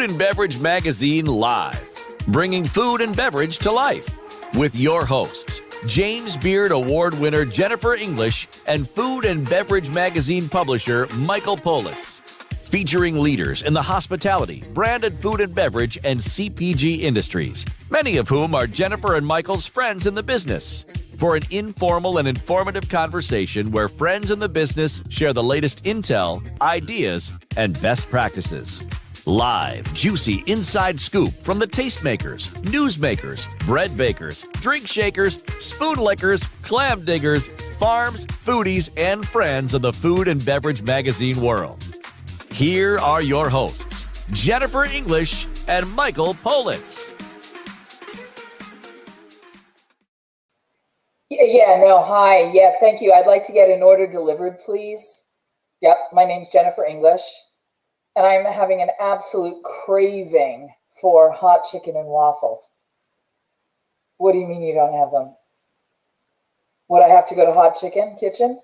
and Beverage Magazine Live, bringing food and beverage to life with your hosts, James Beard Award winner Jennifer English and Food and Beverage Magazine publisher Michael Politz. Featuring leaders in the hospitality, branded food and beverage, and CPG industries, many of whom are Jennifer and Michael's friends in the business, for an informal and informative conversation where friends in the business share the latest intel, ideas, and best practices. Live, juicy inside scoop from the tastemakers, newsmakers, bread bakers, drink shakers, spoon lickers, clam diggers, farms, foodies, and friends of the food and beverage magazine world. Here are your hosts, Jennifer English and Michael Politz. Hi. Yeah, thank you. I'd like to get an order delivered, please. Yep, my name's Jennifer English, and I'm having an absolute craving for hot chicken and waffles. What do you mean you don't have them? Would I have to go to Hot Chikn Kitchn?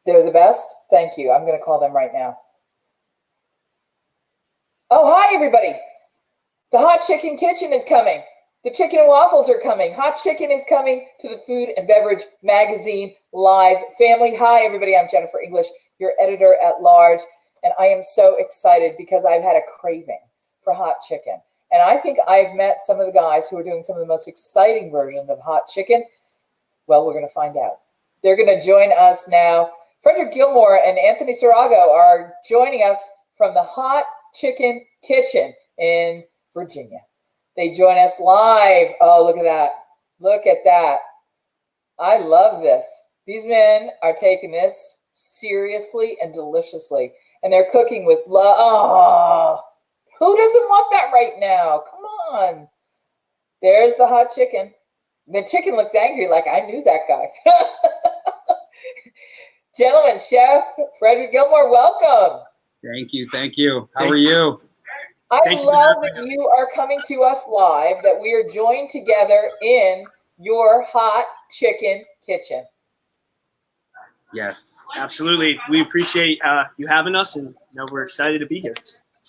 They're the best? Thank you. I'm going to call them right now. Oh, hi, everybody. The Hot Chikn Kitchn is coming. The chicken and waffles are coming. Hot Chikn is coming to the Food and Beverage Magazine Live family. Hi, everybody. I'm Jennifer English, your editor at large, and I am so excited because I've had a craving for hot chicken. And I think I've met some of the guys who are doing some of the most exciting versions of hot chicken. Well, we're going to find out. They're going to join us now. Frederic Gilmore and Anthony Sarago are joining us from the Hot Chikn Kitchn in Virginia. They join us live. Oh, look at that. Look at that. I love this. These men are taking this seriously and deliciously. And they're cooking with love. Oh, who doesn't want that right now? Come on. There's the hot chicken. The chicken looks angry like I knew that guy. Gentlemen, Chef Frederic Gilmore, welcome. Thank you. How are you? I love that you are coming to us live, that we are joined together in your Hot Chikn Kitchn. Yes, absolutely. We appreciate you having us, and we're excited to be here.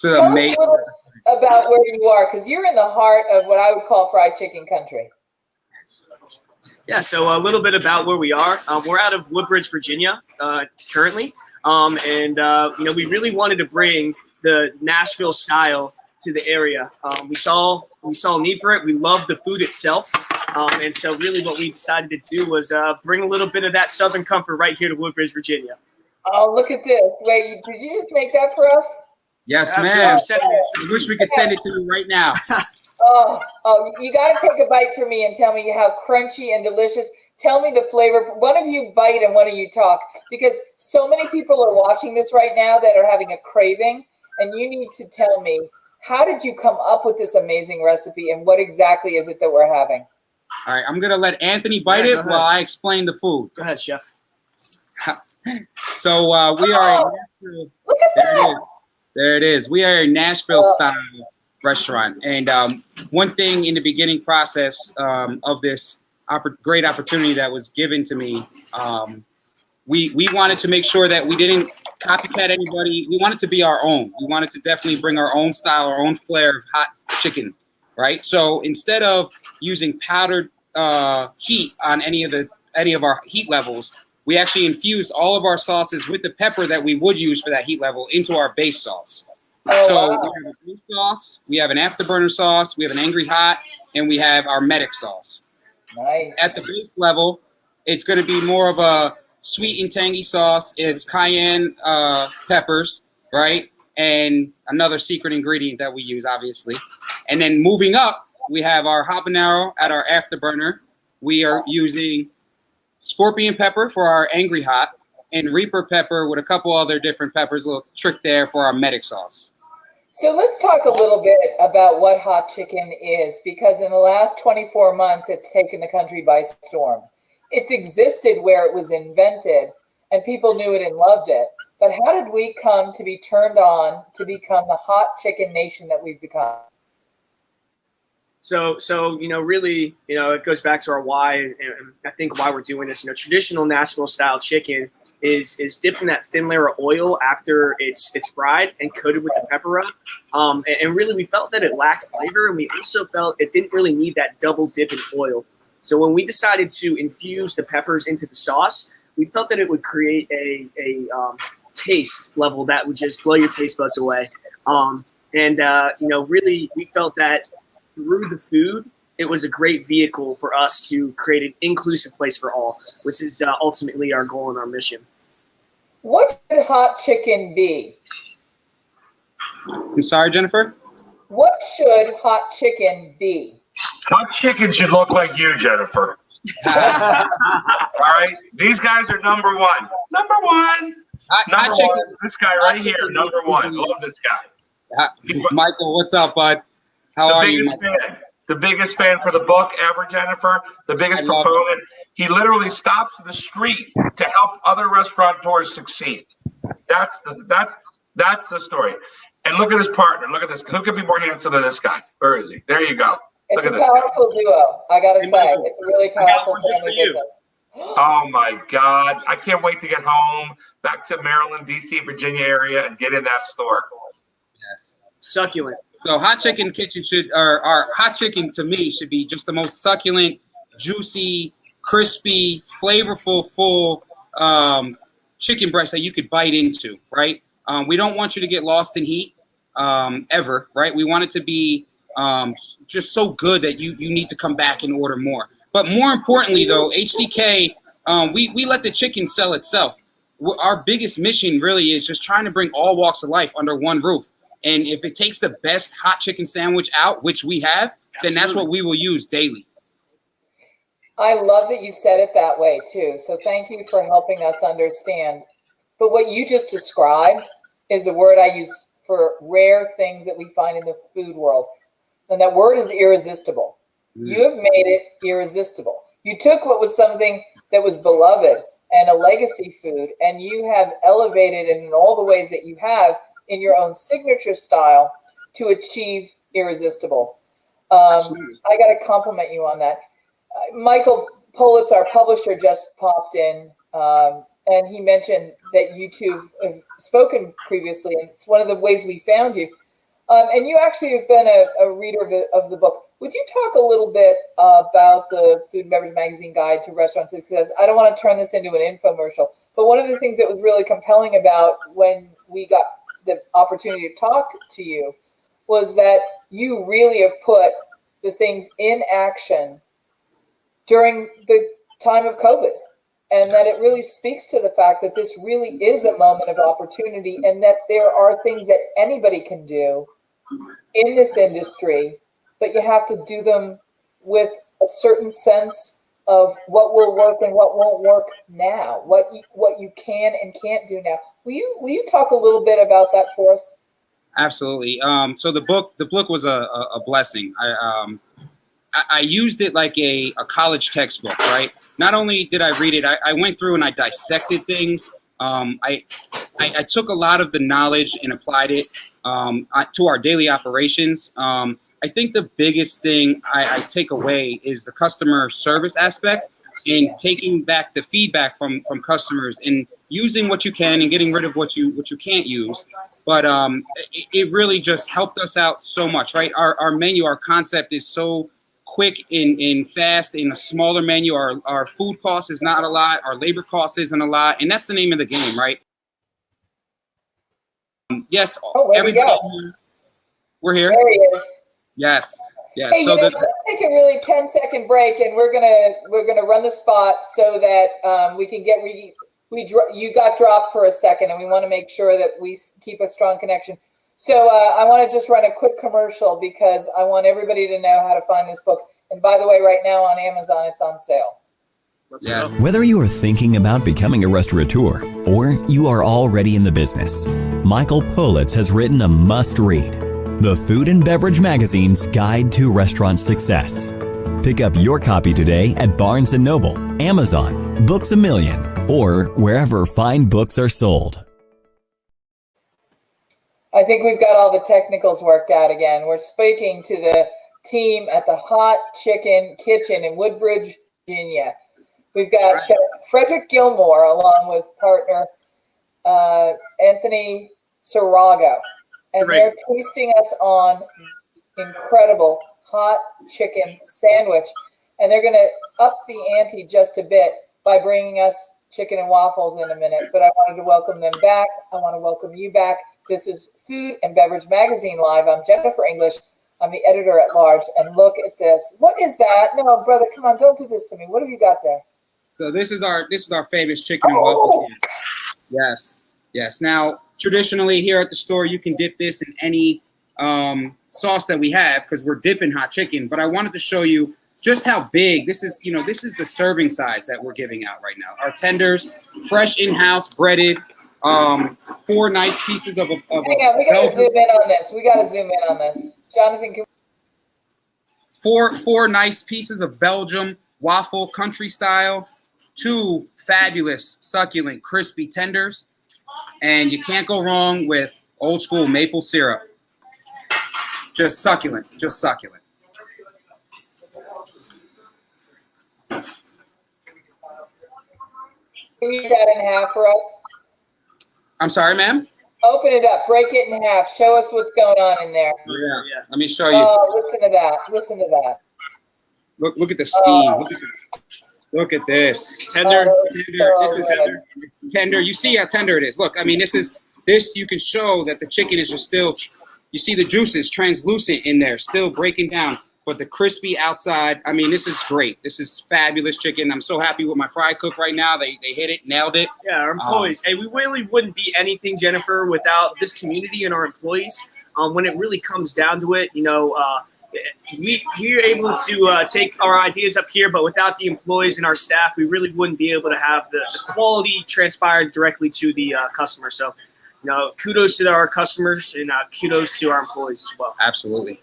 Tell us a little about where you are, because you're in the heart of what I would call fried chicken country. Yeah, so a little bit about where we are. We're out of Woodbridge, Virginia, currently, and we really wanted to bring the Nashville-Style to the area. We saw a need for it. We love the food itself, and so really what we decided to do was bring a little bit of that Southern comfort right here to Woodbridge, Virginia. Oh, look at this! Wait, did you just make that for us? Yes, ma'am. I wish we could send it to you right now. Oh, you got to take a bite from me and tell me how crunchy and delicious. Tell me the flavor. One of you bite and one of you talk, because so many people are watching this right now that are having a craving, and you need to tell me, how did you come up with this amazing recipe, and what exactly is it that we're having? All right, I'm going to let Anthony bite it while I explain the food. Go ahead, Chef. So we are in Nashville. Look at that. There it is. We are a Nashville-style restaurant. And one thing in the beginning process of this great opportunity that was given to me, we wanted to make sure that we didn't copycat anybody. We wanted to be our own. We wanted to definitely bring our own style, our own flair of hot chicken, right? So instead of using powdered heat on any of our heat levels, we actually infused all of our sauces with the pepper that we would use for that heat level into our base sauce. So we have a base sauce, we have an afterburner sauce, we have an angry hot, and we have our medic sauce. Nice. At the base level, it's going to be more of a sweet and tangy sauce. It's cayenne peppers, right? And another secret ingredient that we use, obviously. And then moving up, we have our habanero at our afterburner. We are using scorpion pepper for our angry hot, and reaper pepper with a couple other different peppers, a little trick there for our medic sauce. So let's talk a little bit about what hot chicken is, because in the last 24 months, it's taken the country by storm. It's existed where it was invented, and people knew it and loved it. But how did we come to be turned on to become the hot chicken nation that we've become? So really, it goes back to our why, and I think why we're doing this. Traditional Nashville-style chicken is dipped in that thin layer of oil after it's fried and coated with the pepper rub. And really, we felt that it lacked flavor, and we also felt it didn't really need that double dip in oil. So when we decided to infuse the peppers into the sauce, we felt that it would create a taste level that would just blow your taste buds away. Really, we felt that through the food, it was a great vehicle for us to create an inclusive place for all, which is ultimately our goal and our mission. What should hot chicken be? I'm sorry, Jennifer? What should hot chicken be? Hot chicken should look like you, Jennifer. All right? These guys are number one. Number one. Number one. This guy right here, number one. Love this guy. Michael, what's up, bud? How are you? The biggest fan for the book ever, Jennifer. The biggest proponent. He literally stops the street to help other restaurateurs succeed. That's the story. And look at his partner. Look at this. Who could be more handsome than this guy? Where is he? There you go. It's a powerful duo. I gotta say, it's a really powerful family business. Oh my God! I can't wait to get home, back to Maryland, DC, Virginia area, and get in that store. Yes. Succulent. So Hot Chikn Kitchn our hot chicken to me should be just the most succulent, juicy, crispy, flavorful, full chicken breast that you could bite into, right? We don't want you to get lost in heat ever, right? We want it to be just so good that you need to come back and order more. But more importantly, though, HCK, we let the chicken sell itself. Our biggest mission really is just trying to bring all walks of life under one roof. And if it takes the best hot chicken sandwich out, which we have, then that's what we will use daily. I love that you said it that way, too. So thank you for helping us understand. But what you just described is a word I use for rare things that we find in the food world. And that word is irresistible. You have made it irresistible. You took what was something that was beloved and a legacy food, and you have elevated it in all the ways that you have in your own signature style to achieve irresistible. I got to compliment you on that. Michael Politz, our publisher, just popped in, and he mentioned that you two have spoken previously, and it's one of the ways we found you. And you actually have been a reader of the book. Would you talk a little bit about the Food and Beverage Magazine Guide to Restaurant Success? I don't want to turn this into an infomercial, but one of the things that was really compelling about when we got the opportunity to talk to you was that you really have put the things in action during the time of COVID, and that it really speaks to the fact that this really is a moment of opportunity, and that there are things that anybody can do in this industry, but you have to do them with a certain sense of what will work and what won't work now, what you can and can't do now. Will you talk a little bit about that for us? Absolutely. So the book was a blessing. I used it like a college textbook, right? Not only did I read it, I went through and I dissected things. I took a lot of the knowledge and applied it to our daily operations. I think the biggest thing I take away is the customer service aspect and taking back the feedback from customers and using what you can and getting rid of what you can't use. But it really just helped us out so much, right? Our menu, our concept is so quick and fast in a smaller menu. Our food cost is not a lot. Our labor cost isn't a lot. And that's the name of the game, right? Yes. Everybody. We're here. There he is. Yes. Yes. Hey, so let's take a really 10-second break, and we're gonna run the spot so that we can get you got dropped for a second, and we want to make sure that we keep a strong connection. So I want to just run a quick commercial because I want everybody to know how to find this book. And by the way, right now on Amazon, it's on sale. Yes. Whether you are thinking about becoming a restaurateur or you are already in the business, Michael Politz has written a must-read, The Food and Beverage Magazine's Guide to Restaurant Success. Pick up your copy today at Barnes & Noble, Amazon, Books A Million, or wherever fine books are sold. I think we've got all the technicals worked out again. We're speaking to team at the Hot Chikn Kitchn in Woodbridge, Virginia. We've got Chef Frederic Gilmore along with partner Anthony Sarago. And they're tasting us on incredible hot chicken sandwich. And they're going to up the ante just a bit by bringing us chicken and waffles in a minute. But I wanted to welcome them back. I want to welcome you back. This is Food and Beverage Magazine Live. I'm Jennifer English. I'm the editor at large. And look at this. What is that? No, brother, come on. Don't do this to me. What have you got there? So this is our famous chicken and waffle can. Yes. Yes. Now, traditionally here at the store, you can dip this in any sauce that we have because we're dipping hot chicken. But I wanted to show you just how big this is. You know, this is the serving size that we're giving out right now. Our tenders, fresh in-house, breaded. 4 nice pieces of a hang on, we got to zoom in on this. Jonathan, can four nice pieces of Belgium waffle country style, 2 fabulous, succulent, crispy tenders, and you can't go wrong with old school maple syrup. Just succulent, just succulent. Can you cut that in half for us? I'm sorry, ma'am? Open it up, break it in half. Show us what's going on in there. Yeah. Let me show you. Oh, listen to that. Listen to that. Look at the steam. Look at this. Tender. It's tender. You see how tender it is. Look, I mean, this you can show that the chicken is just still, you see the juices translucent in there, still breaking down, but the crispy outside. I mean, this is great. This is fabulous chicken. I'm so happy with my fry cook right now. They hit it, nailed it. Yeah, our employees. Hey, we really wouldn't be anything, Jennifer, without this community and our employees. When it really comes down to it, you know, we're able to take our ideas up here, but without the employees and our staff, we really wouldn't be able to have the quality transpired directly to the customer. So, you know, kudos to our customers and kudos to our employees as well. Absolutely.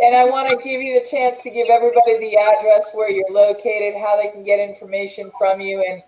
And I want to give you the chance to give everybody the address where you're located, how they can get information from you. And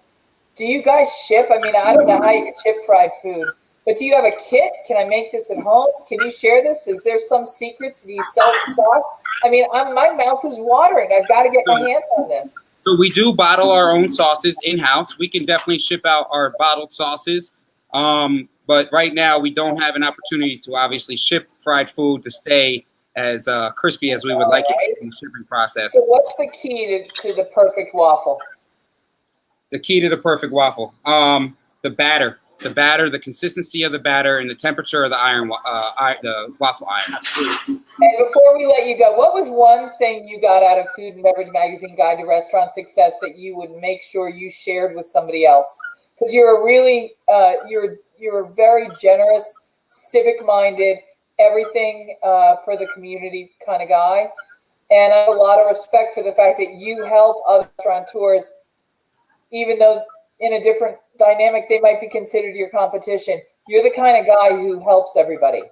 do you guys ship? I mean, I don't know how you can ship fried food, but do you have a kit? Can I make this at home? Can you share this? Is there some secrets? Do you sell sauce? I mean, my mouth is watering. I've got to get my hands on this. So we do bottle our own sauces in-house. We can definitely ship out our bottled sauces. But right now we don't have an opportunity to obviously ship fried food to stay as crispy as we would like it in the shipping process. So what's the key to the perfect waffle? The key to the perfect waffle, the batter, the consistency of the batter, and the temperature of the the waffle iron. And before we let you go, what was one thing you got out of Food and Beverage Magazine Guide to Restaurant Success that you would make sure you shared with somebody else? Because you're a really, you're a very generous, civic-minded, everything for the community kind of guy. And I have a lot of respect for the fact that you help other restaurateurs, even though in a different dynamic, they might be considered your competition. You're the kind of guy who helps everybody.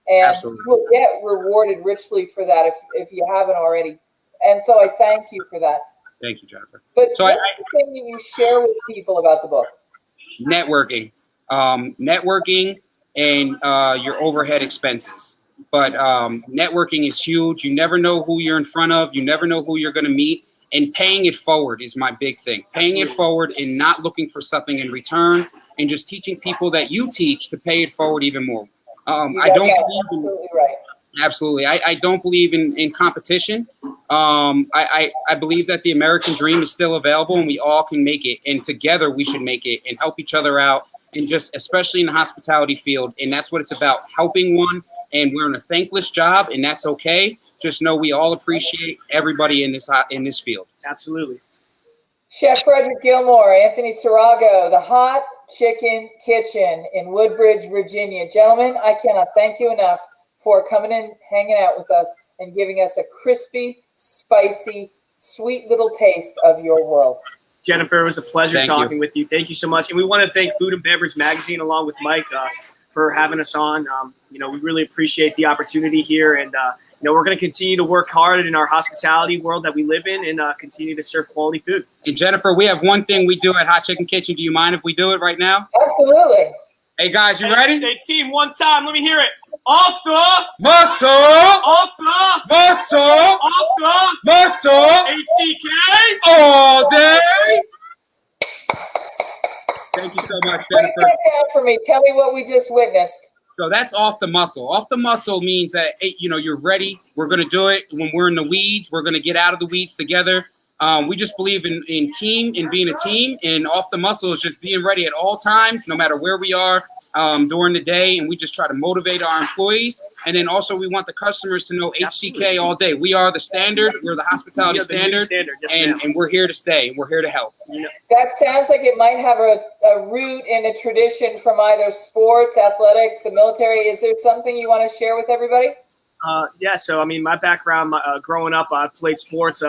And Absolutely. You'll get rewarded richly for that if you haven't already. And so I thank you for that. Thank you, Jennifer. But so what's the thing that you share with people about the book? Networking. Networking and your overhead expenses. But networking is huge. You never know who you're in front of. You never know who you're going to meet. And paying it forward is my big thing. Paying it forward and not looking for something in return, and just teaching people that you teach to pay it forward even more. I don't believe in, absolutely right. Absolutely. I don't believe in competition. I believe that the American dream is still available and we all can make it. And together we should make it and help each other out. And just especially in the hospitality field. And that's what it's about, helping one. And we're in a thankless job, and that's okay. Just know we all appreciate everybody in this field. Absolutely. Chef Frederic Gilmore, Anthony Sarago, the Hot Chikn Kitchn in Woodbridge, Virginia. Gentlemen, I cannot thank you enough for coming in, hanging out with us, and giving us a crispy, spicy, sweet little taste of your world. Jennifer, it was a pleasure talking with you. Thank you so much. And we want to thank Food and Beverage Magazine along with Mike for having us on. We really appreciate the opportunity here. And, we're going to continue to work hard in our hospitality world that we live in and continue to serve quality food. And Jennifer, we have one thing we do at Hot Chikn Kitchn. Do you mind if we do it right now? Absolutely. Hey, guys, you ready? Hey, team, one time. Let me hear it. Off the muscle, off the muscle, off the muscle, HCK all day. Thank you so much, Break Jennifer. that down for me. Tell me what we just witnessed. So that's off the muscle. Off the muscle means that, you're ready. We're going to do it. When we're in the weeds, we're going to get out of the weeds together. We just believe in team, in being a team, and off the muscle is just being ready at all times, no matter where we are during the day. And we just try to motivate our employees. And then also we want the customers to know HCK all day. We are the standard. We're the hospitality standard. Yes, and we're here to stay. And we're here to help. That sounds like it might have a root in a tradition from either sports, athletics, the military. Is there something you want to share with everybody? Yeah, so I mean, my background, growing up, I played sports,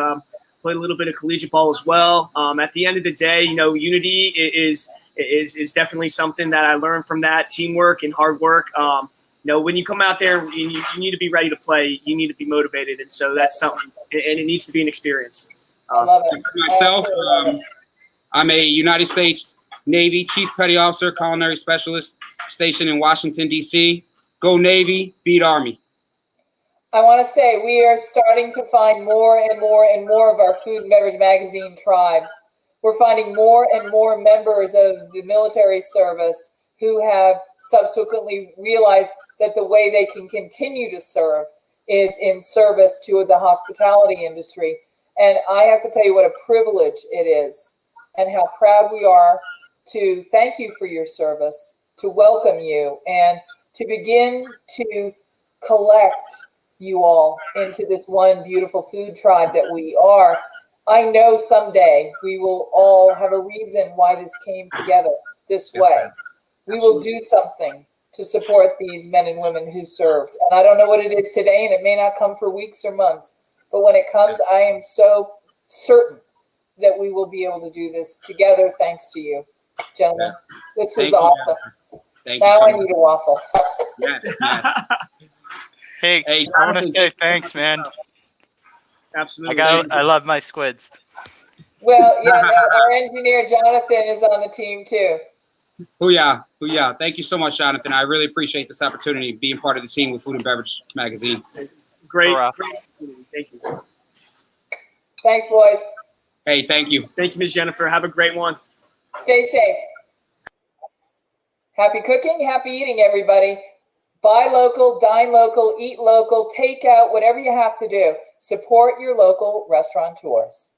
played a little bit of collegiate ball as well. At the end of the day, unity is definitely something that I learned from that, teamwork and hard work. When you come out there, you need to be ready to play. You need to be motivated, and so that's something, and it needs to be an experience. I love it. Myself, I'm a United States Navy Chief Petty Officer, Culinary Specialist, stationed in Washington, D.C. Go Navy, beat Army. I want to say we are starting to find more and more and more of our Food and Beverage Magazine tribe. We're finding more and more members of the military service who have subsequently realized that the way they can continue to serve is in service to the hospitality industry. And I have to tell you what a privilege it is and how proud we are to thank you for your service, to welcome you, and to begin to collect you all into this one beautiful food tribe that we are. I know someday we will all have a reason why this came together this way. We will do something to support these men and women who served. And I don't know what it is today, and it may not come for weeks or months, but when it comes, I am so certain that we will be able to do this together thanks to you, gentlemen. This was awesome. Thank you now so I much. need a waffle. Yes. Hey, I want to say thanks, man. Absolutely. I love my squids. Well, yeah, no, our engineer, Jonathan, is on the team too. Booyah, booyah. Thank you so much, Jonathan. I really appreciate this opportunity, being part of the team with Food and Beverage Magazine. Great. Hurrah. Thank you. Thanks, boys. Hey, thank you. Thank you, Ms. Jennifer. Have a great one. Stay safe. Happy cooking, happy eating, everybody. Buy local, dine local, eat local, take out, whatever you have to do. Support your local restaurateurs.